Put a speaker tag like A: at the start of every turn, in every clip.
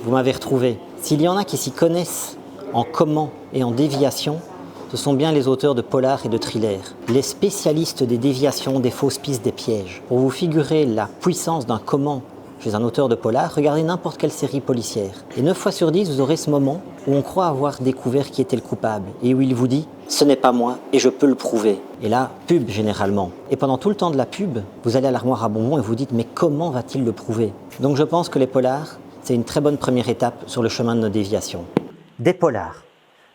A: vous m'avez retrouvé. S'il y en a qui s'y connaissent en comment et en déviation, ce sont bien les auteurs de polars et de thrillers, les spécialistes des déviations, des fausses pistes, des pièges. Pour vous figurer la puissance d'un comment chez un auteur de polar, regardez n'importe quelle série policière. Et 9 fois sur 10, vous aurez ce moment où on croit avoir découvert qui était le coupable et où il vous dit « ce n'est pas moi et je peux le prouver ». Et là, pub généralement. Et pendant tout le temps de la pub, vous allez à l'armoire à bonbons et vous dites « mais comment va-t-il le prouver ?» Donc je pense que les polars, c'est une très bonne première étape sur le chemin de nos déviations. Des polars.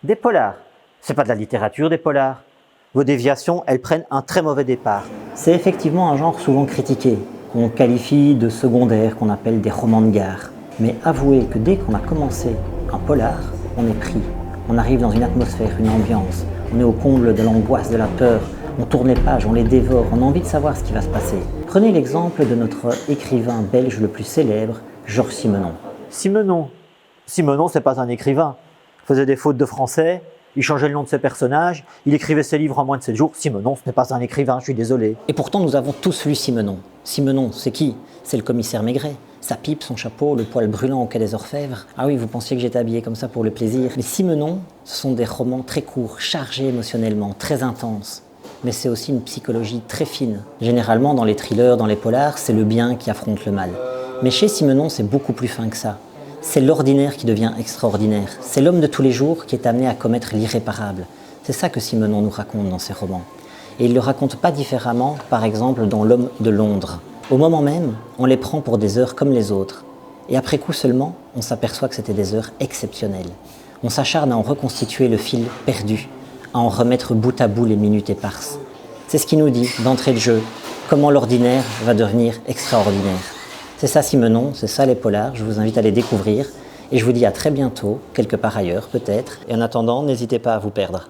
A: Des polars. C'est pas de la littérature, des polars. Vos déviations, elles prennent un très mauvais départ. C'est effectivement un genre souvent critiqué, qu'on qualifie de secondaire, qu'on appelle des romans de gare. Mais avouez que dès qu'on a commencé un polar, on est pris. On arrive dans une atmosphère, une ambiance. On est au comble de l'angoisse, de la peur. On tourne les pages, on les dévore, on a envie de savoir ce qui va se passer. Prenez l'exemple de notre écrivain belge le plus célèbre, Georges Simenon. Simenon, c'est pas un écrivain. Il faisait des fautes de français, il changeait le nom de ses personnages, il écrivait ses livres en moins de 7 jours. Simenon, ce n'est pas un écrivain, je suis désolé. Et pourtant, nous avons tous lu Simenon. Simenon, c'est qui? C'est le commissaire Maigret. Sa pipe, son chapeau, le poil brûlant au quai des Orfèvres. Ah oui, vous pensiez que j'étais habillé comme ça pour le plaisir. Les Simenon, ce sont des romans très courts, chargés émotionnellement, très intenses. Mais c'est aussi une psychologie très fine. Généralement, dans les thrillers, dans les polars, c'est le bien qui affronte le mal. Mais chez Simenon, c'est beaucoup plus fin que ça. C'est l'ordinaire qui devient extraordinaire. C'est l'homme de tous les jours qui est amené à commettre l'irréparable. C'est ça que Simenon nous raconte dans ses romans. Et il ne le raconte pas différemment, par exemple, dans L'Homme de Londres. Au moment même, on les prend pour des heures comme les autres. Et après coup seulement, on s'aperçoit que c'était des heures exceptionnelles. On s'acharne à en reconstituer le fil perdu, à en remettre bout à bout les minutes éparses. C'est ce qui nous dit, d'entrée de jeu, comment l'ordinaire va devenir extraordinaire. C'est ça Simenon, c'est ça les polars, je vous invite à les découvrir. Et je vous dis à très bientôt, quelque part ailleurs peut-être. Et en attendant, n'hésitez pas à vous perdre.